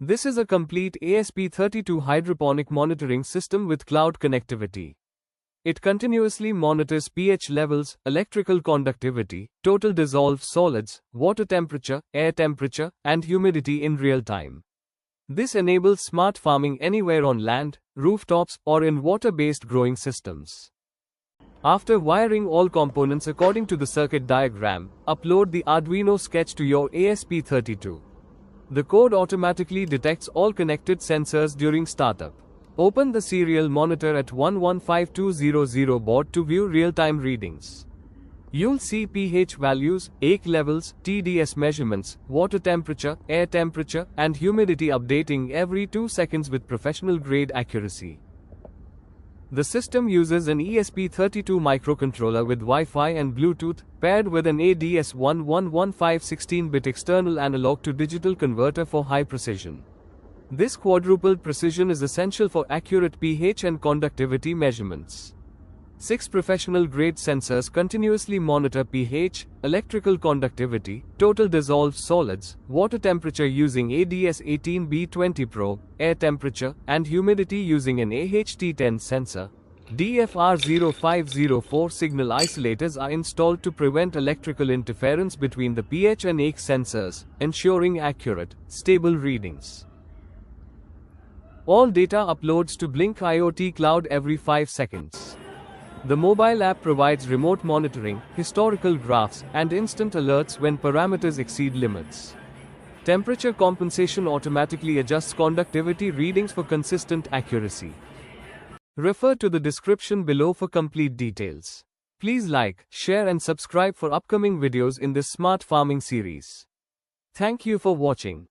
This is a complete ESP32 hydroponic monitoring system with cloud connectivity. It continuously monitors pH levels, electrical conductivity, total dissolved solids, water temperature, air temperature, and humidity in real time. This enables smart farming anywhere on land, rooftops, or in water-based growing systems. After wiring all components according to the circuit diagram, upload the Arduino sketch to your ESP32. The code automatically detects all connected sensors during startup. Open the serial monitor at 115200 board to view real-time readings. You'll see pH values, AQ levels, TDS measurements, water temperature, air temperature, and humidity updating every 2 seconds with professional-grade accuracy. The system uses an ESP32 microcontroller with Wi-Fi and Bluetooth, paired with an ADS1115 16-bit external analog-to-digital converter for high precision. This quadrupled precision is essential for accurate pH and conductivity measurements. 6 professional-grade sensors continuously monitor pH, electrical conductivity, total dissolved solids, water temperature using ADS18B20 probe, air temperature, and humidity using an AHT10 sensor. DFR0504 signal isolators are installed to prevent electrical interference between the pH and AQ sensors, ensuring accurate, stable readings. All data uploads to Blynk IoT cloud every 5 seconds. The mobile app provides remote monitoring, historical graphs, and instant alerts when parameters exceed limits. Temperature compensation automatically adjusts conductivity readings for consistent accuracy. Refer to the description below for complete details. Please like, share, and subscribe for upcoming videos in this smart farming series. Thank you for watching.